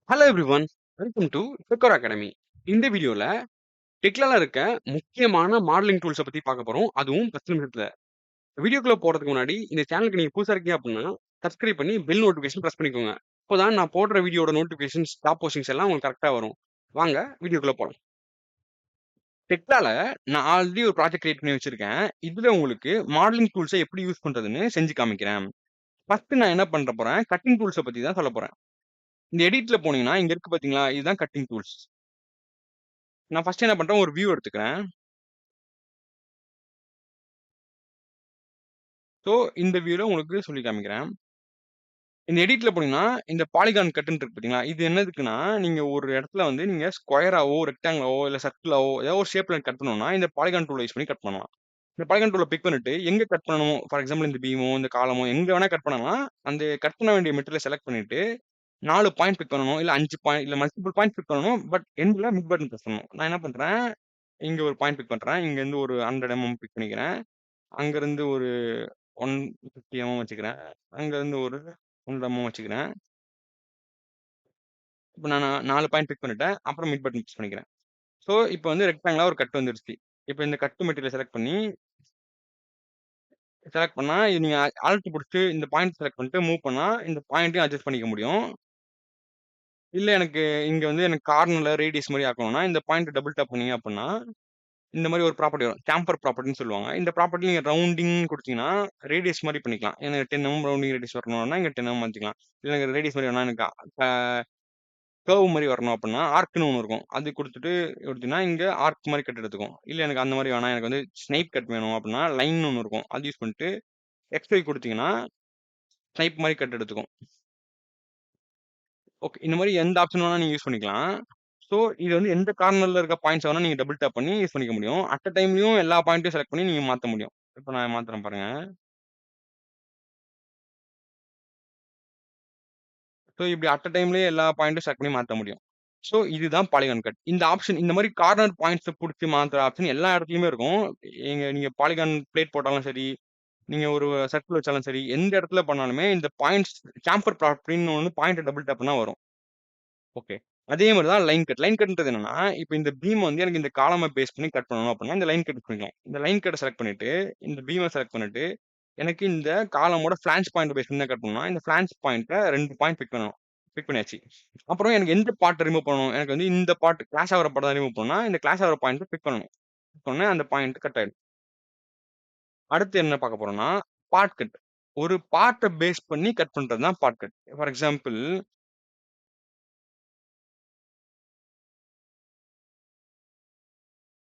Hello everyone. Welcome to Decker academy. இந்த வீடியோல டெக்லால இருக்க முக்கியமான மாடலிங் டூல்ஸ பத்தி பார்க்க போறோம். அதுவும் 10 நிமிஷத்துல. வீடியோக்குள்ள போறதுக்கு முன்னாடி இந்த சேனலுக்கு நீங்க புதுசா இருக்கீங்க அப்படின்னா, சப்ஸ்கிரைப் பண்ணி பெல் நோட்டிஃபிகேஷன் பிரஸ் பண்ணிக்கோங்க. அப்போதான் நான் போடுற வீடியோட நோட்டிஃபிகேஷன்ஸ், டாப் போஸ்டிங்ஸ் எல்லாம் உங்களுக்கு கரெக்ட்டா வரும். வாங்க வீடியோக்குள்ள போலாம். டெக்லால நான் ஆல்ரெடி ஒரு ப்ராஜெக்ட் கிரியேட் பண்ணி வச்சிருக்கேன். இதுல உங்களுக்கு மாடலிங் டூல்ஸ எப்படி யூஸ் பண்றதுன்னு செஞ்சு காமிக்கிறேன். ஃபர்ஸ்ட் நான் என்ன பண்ண போறேன், கட்டிங் டூல்ஸ பத்தி தான் சொல்லப் போறேன். இந்த எடிட்ல போனீங்கன்னா, இங்க இருக்கு பார்த்தீங்களா? இதுதான் கட்டிங் டூல்ஸ். நான் ஃபர்ஸ்ட் என்ன பண்றேன், ஒரு வியூ எடுத்துக்கிறேன். ஸோ, இந்த வியூல உங்களுக்கு சொல்லி காமிக்கிறேன். இந்த எடிட்ல போனீங்கன்னா, இந்த பாலிகான் கட்டுன்னு இருக்கு பார்த்தீங்களா? இது என்னதுக்குன்னா, நீங்க ஒரு இடத்துல வந்து நீங்க ஸ்கொயராவோ, ரெக்டாங்கிளாவோ, இல்ல சர்க்கிளாவோ ஏதோ ஒரு ஷேப்ல கட் பண்ணணும்னா, இந்த பாலிகான் டூல யூஸ் பண்ணி கட் பண்ணலாம். இந்த பாலிகான் டூல பிக் பண்ணிட்டு, எங்க கட் பண்ணணும், ஃபார் எக்ஸாம்பிள் இந்த பீமோ, இந்த காலமோ எங்க வேணா கட் பண்ணலாம். அந்த கட் பண்ண வேண்டிய மெட்டீரியல செலக்ட் பண்ணிட்டு, 4 பாயிண்ட் பிக் பண்ணணும். இல்ல 5 பாயிண்ட் இல்ல மல்டிபிள் பாயிண்ட் பிக் பண்ணணும். பட் எண்ட்ல மிட் பட்டன் பிரஸ் பண்ணணும். நான் என்ன பண்றேன், இங்க ஒரு பாயிண்ட் பிக் பண்றேன். இங்கருந்து ஒரு 100 பிக் பண்ணிக்கிறேன். அங்கருந்து ஒரு 150 வச்சுக்கிறேன். அங்கருந்து ஒரு 1 வச்சுக்கிறேன். இப்ப நான் 4 பாயிண்ட் பிக் பண்ணிட்டேன். அப்புறம் மிட் பட்டன் பிரஸ் பண்ணிக்கிறேன். ஸோ, இப்ப வந்து ரெக்டாங்கிளா ஒரு கட் வந்துருச்சு. இப்ப இந்த கட் மெட்டீரியல் செலக்ட் பண்ணா, இது நீங்க ஆல்ட் புடிச்சு இந்த பாயிண்ட் செலக்ட் பண்ணிட்டு மூவ் பண்ணா, இந்த பாயிண்ட்டையும் அட்ஜஸ்ட் பண்ணிக்க முடியும். இல்ல இங்க வந்து எனக்கு கார்னர்ல ரேடியஸ் மாரி ஆக்கணும்னா, இந்த பாயிண்ட்ட டபுள் டாப் பண்ணீங்க அப்டின்னா, இந்த மாரி ஒரு ப்ராப்பர்ட்டி வரும். சேம்பர் ப்ராப்பர்ட்டின்னு சொல்லுவாங்க. இந்த ப்ராப்பர்ட்டி நீங்க ரவுண்டிங் குடுத்தீங்கன்னா, ரேடியஸ் மாரி பண்ணிக்கலாம். எனக்கு 10 ரவுண்டிங் ரேடியஸ் வரணும்னா, இங்க 10 மாத்திக்கலாம். இல்ல எனக்கு ரேடியஸ் மாரி வேணா எனக்கு அ கர்வ் மாரி வரணும் அப்டின்னா, ஆர்க்ன்னு ஒண்ணு இருக்கும். அது குடுத்துட்டு எடுத்தீங்கன்னா, இங்க ஆர்க் மாரி கட் எடுத்துக்கும். இல்ல எனக்கு அந்த மாரி வேணாம். எனக்கு வந்து ஸ்னைப் கட் வேணும் அப்டின்னா, லைன்னு ஒண்ணு இருக்கும். அது யூஸ் பண்ணிட்டு எக்ஸ் ஒய் குடுத்தீங்கன்னா, ஸ்னைப் மாரி கட் எடுத்துக்கும். ஓகே. இந்த மாரி எந்த ஆப்ஷன் வேணா நீங்க யூஸ் பண்ணிக்கலாம். ஸோ, இது வந்து எந்த கார்னர்ல இருக்க பாயிண்ட்ஸ் வேணா நீங்க டபுள் டாப் பண்ணி யூஸ் பண்ணிக்க முடியும். அட் அ டைம்லயும் எல்லா பாயிண்ட்டையும் செலக்ட் பண்ணி நீங்க மாத்த முடியும். இப்ப நான் மாத்துறேன் பாருங்க. ஸோ, இப்படி அட் அ டைம்லயே எல்லா பாயிண்ட்டும் செலக்ட் பண்ணி மாத்த முடியும். ஸோ, இதுதான் பாலிகான் கட். இந்த ஆப்ஷன் இந்த மாரி கார்னர் பாயிண்ட்ஸ புடிச்சு மாத்துற ஆப்ஷன் எல்லா இடத்துலயுமே இருக்கும். நீங்க பாலிகான் பிளேட் போட்டாலும் சரி, நீங்க ஒரு சர்க்கிள் வச்சாலும் சரி, எந்த இடத்துல பண்ணாலுமே இந்த பாயிண்ட்ஸ் சேம்பர் ப்ராப்பர்ட்டின்னு ஒண்ணு பாயிண்ட்ட டபுள் டாப் பண்ணா வரும். ஓகே. அதே மாரி தான் லைன் கட். லைன் கட்ன்றது என்னன்னா, இப்ப இந்த பீம் வந்து எனக்கு இந்த காலம பேஸ் பண்ணி கட் பண்ணணும் அப்டின்னா, இந்த லைன் கட் பண்ணிக்கலாம். இந்த லைன் கட்ட செலக்ட் பண்ணிட்டு, இந்த பீம செலக்ட் பண்ணிட்டு, எனக்கு இந்த காலமோட ஃபிளான்ஜ் பாயிண்ட் பேஸ் பண்ணி தான் கட் பண்ணணும்னா, இந்த ஃபிளான்ஜ் பாயிண்ட்ட 2 பாயிண்ட் பிக் பண்ணணும். பிக் பண்ணியாச்சு. அப்புறம் எனக்கு எந்த பார்ட்ட ரிமூவ் பண்ணணும்? எனக்கு வந்து இந்த பார்ட் கிளாஷ் ஆகுற பார்ட் தான் ரிமூவ் பண்ணணும்னா, இந்த கிளாஷ் ஆகுற பாயிண்ட்ட பிக் பண்ணணும். பிக் பண்ணா அந்த பாயிண்ட் கட் ஆயிடும். அடுத்து என்ன பார்க்க போறோம்னா, பார்ட் கட். ஒரு பார்ட்ட பேஸ் பண்ணி கட் பண்றது தான் பார்ட் கட். ஃபார் எக்ஸாம்பிள்,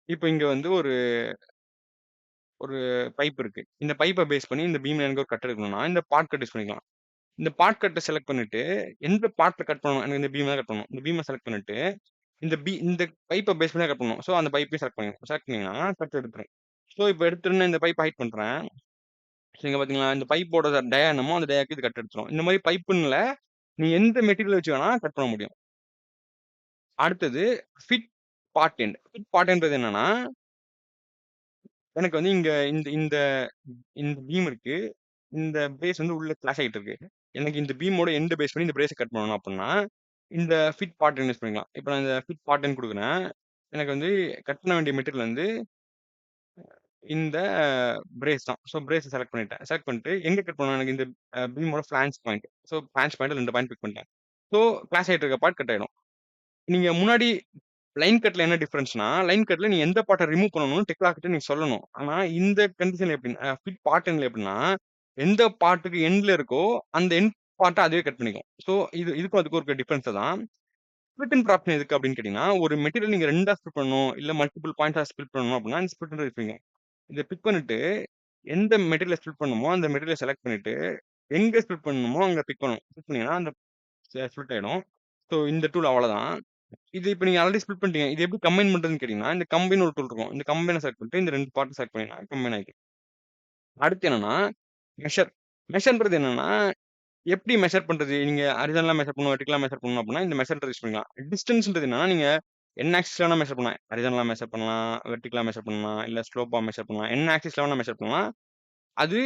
இப்ப இங்க வந்து ஒரு ஒரு பைப் இருக்கு. இந்த பைப்ப பேஸ் பண்ணி இந்த பீம்ல எனக்கு ஒரு கட் எடுக்கணும்னா, இந்த பார்ட் கட் யூஸ் பண்ணிக்கலாம். இந்த பார்ட் கட்ட செலக்ட் பண்ணிட்டு, எந்த பார்ட்ல கட் பண்ணணும்? எனக்கு இந்த பீம் தான் கட் பண்ணணும். இந்த பீம செலக்ட் பண்ணிட்டு, இந்த பைப்ப பேஸ் பண்ணி தான் கட் பண்ணணும். ஸோ, அந்த பைப்பையும் செலக்ட் பண்ணிக்கணும். செலக்ட் பண்ணீங்கன்னா, கட் எடுத்துரும். ஸோ, இப்ப எடுத்தோனே இந்த பைப்ப ஹைட் பண்றேன். ஸோ, இங்க பார்த்தீங்களா? இந்த பைப்போட டயா என்னமோ, அந்த டயாக்கு இது கட் எடுத்துரும். இந்த மாரி பைப்புன்னு இல்ல, நீ எந்த மெட்டீரியல் வச்சு வேணா கட் பண்ண முடியும். அடுத்தது fit part end. Fit part எண்ட்றது என்னன்னா, எனக்கு வந்து இங்க இந்த இந்த இந்த பீம் இருக்கு. இந்த பிரேஸ் வந்து உள்ள கிளாஷ் ஆயிட்டு இருக்கு. எனக்கு இந்த பீமோட எண்ட் பேஸ் பண்ணி இந்த பிரேஸ கட் பண்ணணும் அப்டின்னா, இந்த ஃபிட் பார்ட்டன் யூஸ் பண்ணிக்கலாம். இப்ப நான் இந்த ஃபிட் பார்ட்டன் குடுக்குறேன். எனக்கு வந்து கட் பண்ண வேண்டிய மெட்டீரியல் வந்து இந்த பிரேஸ் தான். ஸோ பிரேஸ செலக்ட் பண்ணிட்டேன். செலக்ட் பண்ணிட்டு எங்க கட் பண்ணணும்? எனக்கு இந்த பீமோட ஃபிளான்ஜ் பாயிண்ட். ஸோ ஃபிளான்ஜ் பாயிண்ட்ல 2 பாயிண்ட் பிக் பண்ணிட்டேன். ஸோ கிளாஷ் ஆயிட்டு இருக்க பார்ட் கட் ஆயிடும். நீங்க முன்னாடி லைன் கட்ல என்ன டிஃபரன்ஸ்னா, லைன் கட்ல நீ எந்த பார்ட்ட ரிமூவ் பண்ணணும்னு டெக்லா கிட்ட நீ சொல்லணும். ஆனா இந்த கண்டிஷன்ல எப்டின்னா ஃபிட் பார்ட்டன்ல எப்டின்னா, எந்த பார்ட்டுக்கு எண்ட்ல இருக்கோ, அந்த எண்ட் பார்ட்ட அதுவே கட் பண்ணிக்கும். ஸோ இதுக்கும் அதுக்கும் இருக்க டிஃபரன்ஸ் தான். ஸ்ப்ளிட் அண்ட் ப்ராப்ஷன் எதுக்கு அப்டின்னு கேட்டீங்கன்னா, ஒரு மெட்டீரியல் நீங்க 2ஆ ஸ்ப்ளிட் பண்ணணும், இல்ல மல்டிபிள் பாயிண்ட்ஸா ஸ்ப்ளிட் பண்ணணும் அப்டின்னா, இந்த ஸ்ப்ளிட் இருப்பீங்க. இத பிக் பண்ணிட்டு, எந்த மெட்டீரியல ஸ்ப்ளிட் பண்ணணுமோ, அந்த மெட்டீரியல செலக்ட் பண்ணிட்டு, எங்க ஸ்ப்ளிட் பண்ணணுமோ அங்க பிக் பண்ணணும். பிக் பண்ணீங்கன்னா, அந்த ஸ்ப்ளிட் ஆயிடும். ஸோ இந்த டூல் அவ்வளதான். இது இப்ப நீங்க ஆல்ரெடி ஸ்ப்ளிட் பண்ணிட்டீங்க. இது எப்படி கம்பைன் பண்றதுன்னு கேட்டீங்கன்னா, இந்த கம்பைன் ஒரு டூல் இருக்கும். இந்த கம்பைன செலக்ட் பண்ணிட்டு, இந்த 2 பார்ட்ட செலக்ட் பண்ணிங்கன்னா கம்பைன் ஆயிக்கும். அடுத்து என்னன்னா, மெஷர். மெஷர்ன்றது என்னன்னா, எப்படி மெஷர் பண்றது? நீங்க ஹாரிசான்டலா மெஷர் பண்ணணும், வெர்டிகலா மெஷர் பண்ணணும் அப்படின்னா, இந்த மெஷர்ன்ற யூஸ் பண்ணிக்கலாம். டிஸ்டன்ஸ்ன்றது என்னன்னா, நீங்க என் ஆக்சிஸ்ல வேணா மெஷர் பண்ணலாம். ஹாரிசான்டலா மெஷர் பண்ணலாம், வெர்டிகலா மெஷர் பண்ணலாம், இல்ல ஸ்லோப்பா மெஷர் பண்ணலாம். என்ன ஆக்சிஸ்ல வேணா மெஷர் பண்ணலாம். அது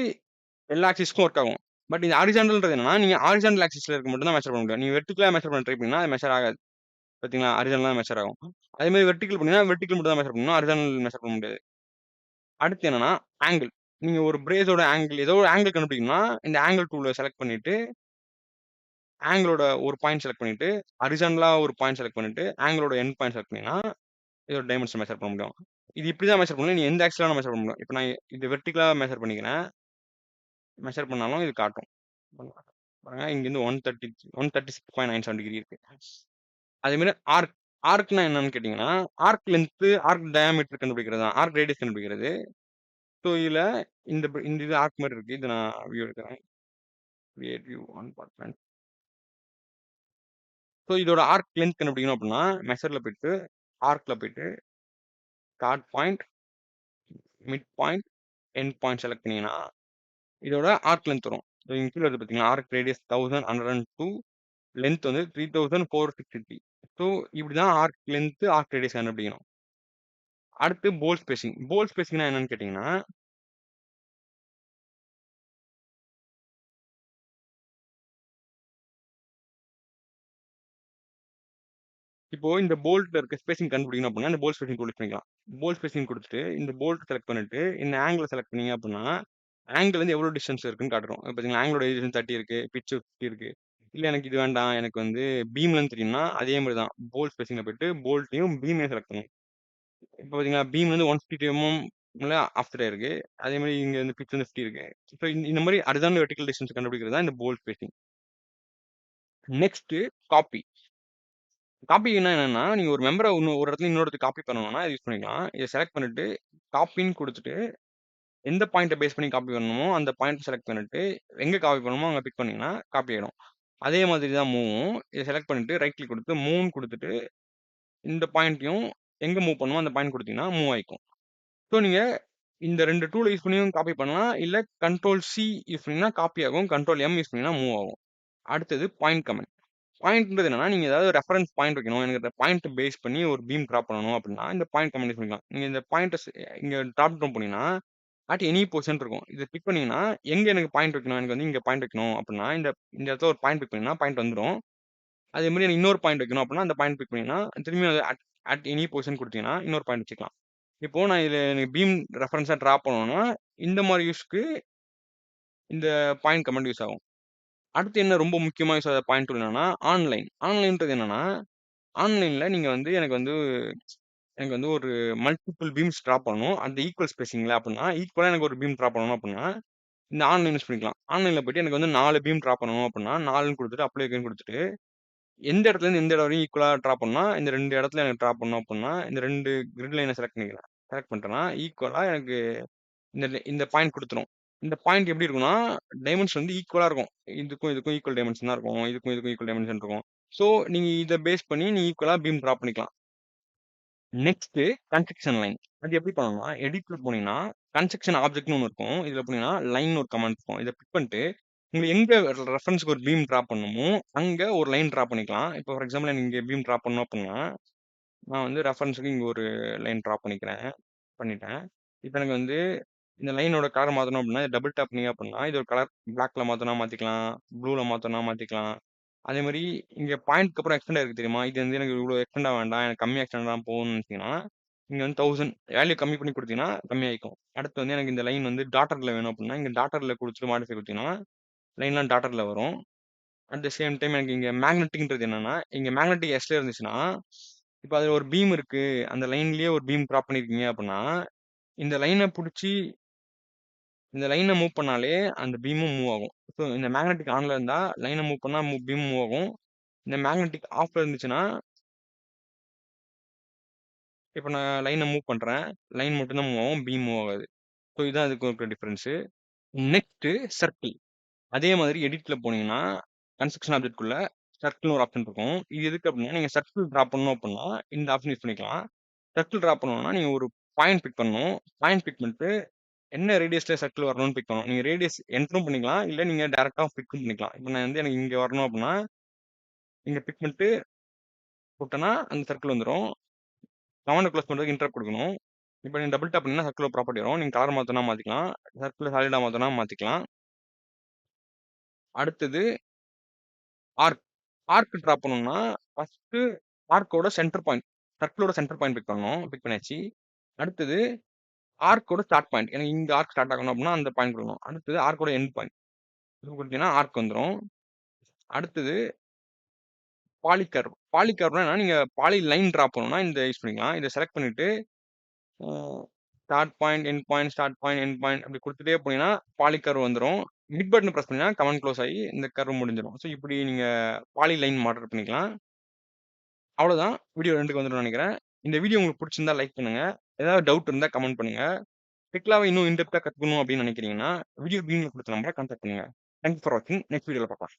எல்லா ஆக்சிஸ்க்கும் ஒர்க் ஆகும். பட் இது ஹாரிசான்டல்ன்றது என்னன்னா, நீங்க ஹாரிசான்டல் ஆக்சிஸ்ல இருக்க மட்டும் தான் மெஷர் பண்ண முடியும். நீங்க வெர்டிகலா மெஷர் பண்ண ட்ரை பண்ணீங்கன்னா, அது மெஷர் ஆகாது. பார்த்தீங்களா? ஹாரிசான்டலா மெஷர் ஆகும். அதே மாரி வெர்டிகல் பண்ணீங்கன்னா, வெர்டிகல் மட்டும் தான் மெஷர் பண்ணணும். ஹாரிசான்டல் மெஷர் பண்ண முடியாது. அடுத்து என்னன்னா, ஆங்கிள். நீங்க ஒரு பிரேஸோட ஆங்கிள் ஏதோ ஒரு ஆங்கிள் கண்டுபிடிக்கணும்னா, இந்த ஆங்கிள் டூல செலக்ட் பண்ணிட்டு, ஆங்கிளோட ஒரு பாயிண்ட் செலக்ட் பண்ணிட்டு, ஹாரிசான்டலா ஒரு பாயிண்ட் செலக்ட் பண்ணிட்டு, ஆங்கிளோட எண்ட் பாயிண்ட் செலக்ட் பண்ணீங்கன்னா, இதோட டைமென்ஷன் மெஷர் பண்ண முடியும். இது இப்படி தான் மெஷர் பண்ணணும். நீ எந்த ஆக்சிஸ்ல வேணா மெஷர் பண்ண முடியும். இப்ப நான் இது வெர்டிகலா மெஷர் பண்ணிக்கிறேன். மெஷர் பண்ணாலும் இது காட்டும். பாருங்க இங்கேருந்து 136.97 டிகிரி இருக்கு. அதே மாதிரி ஆர்க். ஆர்க்னா என்னன்னு கேட்டீங்கன்னா, ஆர்க் லென்த், ஆர்க் டயாமீட்டர் கண்டுபிடிக்கிறது தான். ஆர்க் ரேடியஸ் கண்டுபிடிக்கிறது. ஸோ இதுல இந்த இது ஆர்க் மாதிரி இருக்கு. இது நான் வியூ எடுக்கிறேன். கிரியேட் வியூ ஆன் பார்ட்மெண்ட். ஸோ இதோட ஆர்க் லென்த் கண்டுபிடிக்கணும் அப்படின்னா, மெஷர்ல போயிட்டு, ஆர்க்ல போயிட்டு, start point, mid point, end point select பண்ணீங்கன்னா, இதோட ஆர்க் லென்த் வரும். ஸோ இங்க கீழே வருது பார்த்தீங்களா, ஆர்க் ரேடியஸ் 1102, லென்த் வந்து 3463. ஸோ இப்படி தான் ஆர்க் லென்த், ஆர்க் ரேடியஸ் கண்டுபிடிக்கணும். அடுத்து போல் ஸ்பேசிங். போல் ஸ்பேசிங்னா என்னன்னு கேட்டீங்கன்னா, இப்போ இந்த போல்ட்ல இருக்க ஸ்பேசிங் கண்டுபிடிக்கணும் அப்படின்னா, இந்த போல் ஸ்பேசிங் டூல் யூஸ் பண்ணிக்கலாம். போல் ஸ்பேசிங் குடுத்துட்டு, இந்த போல்ட் செலக்ட் பண்ணிட்டு, இந்த ஆங்கிள செலக்ட் பண்ணீங்க அப்படின்னா, ஆங்கிள் வந்து எவ்வளோ டிஸ்டன்ஸ் இருக்குன்னு காட்டுரும். பார்த்தீங்களா, ஆங்கிளோட டீவியேஷன் 30 இருக்கு, பிட்ச் 50 இருக்கு. இல்ல எனக்கு இது வேண்டாம், எனக்கு வந்து பீம் லென்த் தெரியும்னா, அதே மாரி தான். போல் ஸ்பேசிங்ல போயிட்டு, போல்ட்டையும் பீமையும் செலக்ட் பண்ணணும். இப்போ பார்த்தீங்கன்னா, பீம் வந்து 152 mm ஆஃப்செட் ஆயிருக்கு. அதே மாரி இங்க வந்து பிட்ச் வந்து 50 இருக்கு. ஸோ இந்த மாரி ஹாரிசான்டல், வெர்டிகல் டிஸ்டன்ஸ் கண்டுபிடிக்கிறது தான் இந்த போல் ஸ்பேசிங். Next copy. காப்பின்னா என்னன்னா, நீங்க ஒரு மெம்பர ஒரு இடத்துல இன்னொரு இடத்துக்கு காப்பி பண்ணணும்னா, இத யூஸ் பண்ணிக்கலாம். இத செலக்ட் பண்ணிட்டு, காப்பின்னு குடுத்துட்டு, எந்த பாயிண்ட்ட பேஸ் பண்ணி காப்பி பண்ணணுமோ, அந்த பாயிண்ட்ட செலக்ட் பண்ணிட்டு, எங்க காப்பி பண்ணணுமோ அங்க பிக் பண்ணீங்கன்னா, காப்பி ஆயிடும். அதே மாதிரி தான் மூவும். இத செலக்ட் பண்ணிட்டு, ரைட் கிளிக் குடுத்து, மூவ்ன்னு குடுத்துட்டு, இந்த பாயிண்ட்டையும் எங்க மூவ் பண்ணணுமோ அந்த பாயிண்ட் குடுத்தீங்கன்னா, மூவ் ஆயிக்கும். ஸோ நீங்க இந்த 2 டூல யூஸ் பண்ணியும் காப்பி பண்ணலாம். இல்ல கண்ட்ரோல் சி யூஸ் பண்ணீங்கன்னா காப்பி ஆகும். கண்ட்ரோல் எம் யூஸ் பண்ணீங்கன்னா மூவ் ஆகும். அடுத்தது பாயிண்ட் கமெண்ட். பாயிண்ட்ன்றது என்னன்னா, நீங்க ஏதாவது ரெஃபரன்ஸ் பாயிண்ட் வைக்கணும். எனக்கு இந்த பாயிண்ட் பேஸ் பண்ணி ஒரு பீம் டிராப் பண்ணணும் அப்படின்னா, இந்த பாயிண்ட் கமெண்ட் யூஸ் பண்ணிக்கலாம். நீங்க இந்த பாயிண்ட்ட இங்க டிராப் டவுன் பண்ணீங்கன்னா, அட் எனி பொசிஷன் இருக்கும். இத பிக் பண்ணீங்கன்னா, எங்க எனக்கு பாயிண்ட் வைக்கணும்? எனக்கு வந்து இங்க பாயிண்ட் வைக்கணும் அப்படின்னா, இந்த இந்த இடத்துல ஒரு பாயிண்ட் பிக் பண்ணீங்கன்னா, பாயிண்ட் வந்துரும். அதே மாரி எனக்கு இன்னொரு பாயிண்ட் வைக்கணும் அப்படின்னா, அந்த பாயிண்ட் பிக் பண்ணீங்கன்னா, திரும்பியும் அத அட் அட் எனி பொசிஷன் குடுத்தீங்கன்னா, இன்னொரு பாயிண்ட் வச்சுக்கலாம். இப்போ நான் இதுல எனக்கு பீம் ரெஃபரன்ஸா டிராப் பண்ணணும்னா, இந்த மாரி யூஸ்க்கு இந்த பாயிண்ட் கமெண்ட் யூஸ் ஆகும். அடுத்து என்ன ரொம்ப முக்கியமா யூஸ் ஆகுற பாயிண்ட் டூல் என்னன்னா, ஆன்லைன். ஆன்லைன்றது என்னன்னா, ஆன்லைன்ல நீங்க வந்து எனக்கு வந்து ஒரு மல்டிபிள் பீம்ஸ் டிராப் பண்ணணும். அந்த ஈக்குவல் ஸ்பேசிங்ல அப்படின்னா, ஈக்குவலா எனக்கு ஒரு பீம் டிராப் பண்ணணும் அப்படின்னா, இந்த ஆன்லைன் யூஸ் பண்ணிக்கலாம். ஆன்லைன்ல போயிட்டு எனக்கு வந்து 4 பீம் டிராப் பண்ணணும் அப்படின்னா, 4ன்னு குடுத்துட்டு, அப்ளை அகைன் குடுத்துட்டு, எந்த இடத்துலருந்து எந்த இடம் வரையும் ஈக்குவலா டிராப் பண்ணணும்னா, இந்த 2 இடத்துல எனக்கு டிராப் பண்ணணும் அப்படின்னா, இந்த 2 கிரிட் லைன செலக்ட் பண்ணிக்கிறேன். செலக்ட் பண்ணிட்டேன்னா, ஈக்குவலா எனக்கு இந்த பாயிண்ட் குடுத்துரும். இந்த பாயிண்ட் எப்படி இருக்கும்னா, டைமென்ஷன் வந்து ஈக்குவலா இருக்கும். இதுக்கும் ஈக்குவல் டைமென்ஷன் தான் இருக்கும். இதுக்கும் ஈக்குவல் டைமென்ஷன் இருக்கும். ஸோ, நீங்க இத பேஸ் பண்ணி நீங்க ஈக்குவலா பீம் டிராப் பண்ணிக்கலாம். Next construction line. அது எப்படி பண்ணணும்னா, எடிட்ல போனீங்கன்னா, கன்ஸ்ட்ரக்ஷன் ஆப்ஜெக்ட்னு ஒண்ணு இருக்கும். இதுல போனீங்கன்னா, லைன்னு ஒரு கமாண்ட் இருக்கும். இத கிளிக் பண்ணிட்டு, உங்களுக்கு எங்க ரெஃபரன்ஸ்க்கு ஒரு பீம் டிராப் பண்ணணுமோ, அங்க ஒரு லைன் டிராப் பண்ணிக்கலாம். இப்போ ஃபார் எக்ஸாம்பிள் எனக்கு இங்க பீம் டிராப் பண்ணணும் அப்படின்னா, நான் வந்து ரெஃபரன்ஸ்க்கு இங்க ஒரு லைன் டிராப் பண்ணிக்கிறேன். பண்ணிட்டேன். இப்ப எனக்கு வந்து இந்த லைனோட கலர் மாத்தணும் அப்படின்னா, டபுள் டேப் பண்ணீங்க அப்படின்னா, இது ஒரு கலர் பிளாக்ல மாத்தணும்னா மாத்திக்கலாம். ப்ளூல மாத்தணும்னா மாத்திக்கலாம். அதே மாரி இங்க பாயிண்ட்க்கு அப்புறம் எக்ஸ்டெண்ட் ஆயிருக்கு தெரியுமா? இது வந்து எனக்கு இவ்ளோ எக்ஸ்டெண்ட் ஆக வேண்டாம். எனக்கு கம்மியா எக்ஸ்டெண்ட் தான் போகும்னு நினைச்சீங்கன்னா, இங்க வந்து 1000 வேல்யூ கம்மி பண்ணி குடுத்தீங்கன்னா, கம்மியாயிக்கும். அடுத்து வந்து எனக்கு இந்த லைன் வந்து டாட்டர்ல வேணும் அப்படின்னா, இங்க டாட்டர்ல குடுத்துட்டு மாடிஃபை குடுத்தீங்கன்னா, லைன்லாம் டாட்டர்ல வரும். அட் த சேம் டைம் எனக்கு இங்க மேக்னெட்டிக்ன்றது என்னன்னா, இங்க மேக்னெட்டிக் எஸ்ல இருந்துச்சுன்னா, இப்ப அதுல ஒரு பீம் இருக்கு. அந்த லைன்லயே ஒரு பீம் டிராப் பண்ணியிருக்கீங்க அப்படின்னா, இந்த லைன புடிச்சு இந்த லைன மூவ் பண்ணாலே அந்த பீமும் மூவ் ஆகும். ஸோ இந்த மேக்னெட்டிக் ஆன்ல இருந்தா லைன மூவ் பண்ணா பீம் மூவ் ஆகும். இந்த மேக்னெட்டிக் ஆஃப்ல இருந்துச்சுன்னா, இப்ப நான் லைன மூவ் பண்றேன். லைன் மட்டும் தான் மூவ் ஆகும். பீம் மூவ் ஆகாது. ஸோ இதான் அதுக்கு இருக்கிற டிஃபரன்ஸு. Next circle. அதே மாதிரி எடிட்ல போனீங்கன்னா, கன்ஸ்ட்ரக்ஷன் ஆப்ஜெக்ட்குள்ள சர்க்கிள்னு ஒரு ஆப்ஷன் இருக்கும். இது எதுக்கு அப்படின்னா, நீங்க சர்க்கிள் டிராப் பண்ணணும் அப்படின்னா, இந்த ஆப்ஷன் யூஸ் பண்ணிக்கலாம். சர்க்கிள் டிராப் பண்ணணும்னா, நீங்க ஒரு பாயிண்ட் பிக் பண்ணணும். பாயிண்ட் பிக் பண்ணிட்டு என்ன ரேடியஸ்ல சர்க்கிள் வரணும்னு பிக் பண்ணணும். நீங்க ரேடியஸ் என்டரும் பண்ணிக்கலாம். இல்ல நீங்க டைரக்ட்டா பிக்கும் பண்ணிக்கலாம். இப்ப நான் வந்து எனக்கு இங்க வரணும் அப்படின்னா, இங்க பிக் பண்ணிட்டு விட்டேன்னா, அந்த சர்க்கிள் வந்துரும். கமாண்ட க்ளோஸ் பண்றதுக்கு இன்டரப்ட் குடுக்கணும். இப்ப நீங்க டபுள் டேப் பண்ணீங்கன்னா சர்க்கிள் ப்ராப்பர்ட்டி வரும். நீங்க கலர் மாத்தணும்னா மாத்திக்கலாம். சர்க்கிள சாலிடா மாத்தணும்னா மாத்திக்கலாம். அடுத்தது ஆர்க். ஆர்க் டிரா பண்ணணும்னா, ஃபர்ஸ்ட்டு ஆர்க்கோட சென்டர் பாயிண்ட். சர்க்கிளோட சென்டர் பாயிண்ட் பிக் பண்ணணும். பிக் பண்ணியாச்சு. அடுத்தது ஆர்க்கோட ஸ்டார்ட் பாயிண்ட். எனக்கு இங்க ஆர்க் ஸ்டார்ட் ஆகணும் அப்டின்னா, அந்த பாயிண்ட் குடுக்கணும். அடுத்தது ஆர்க்கோட எண்ட் பாயிண்ட். இது குடுத்தீங்கன்னா ஆர்க் வந்துரும். அடுத்தது பாலிகர்வ். பாலிகர்வ்னா என்னன்னா, நீங்க பாலி லைன் டிரா பண்ணணும்னா, இந்த யூஸ் பண்ணிக்கலாம். இத செலக்ட் பண்ணிட்டு, uh start point, end point, start point, end point அப்டி குடுத்துட்டே போனீங்கன்னா, பாலிகர்வ் வந்துரும். மிட் பட்டன் பிரஸ் பண்ணீங்கன்னா, கமாண்ட் குளோஸ் ஆயி இந்த கர்வ் முடிஞ்சிரும். ஸோ இப்டி நீங்க பாலி லைன் மாடல் பண்ணிக்கலாம். அவ்வளோதான். வீடியோ 2க்கு வந்துரும்னு நெனைக்கிறேன். இந்த வீடியோ உங்களுக்கு புடிச்சிருந்தா லைக் பண்ணுங்க. ஏதாவது டவுட் இருந்தா கமெண்ட் பண்ணுங்க. டெக்லாவ இன்னும் இன் டெப்த்தா கத்துக்கணும் அப்டின்னு நெனைக்கிறீங்கன்னா, வீடியோ கீழ குடுத்த நம்பர கான்டாக்ட் பண்ணுங்க. தேங்க் யூ ஃபார் வாட்சிங். நெக்ஸ்ட் வீடியோல பாக்கலாம்.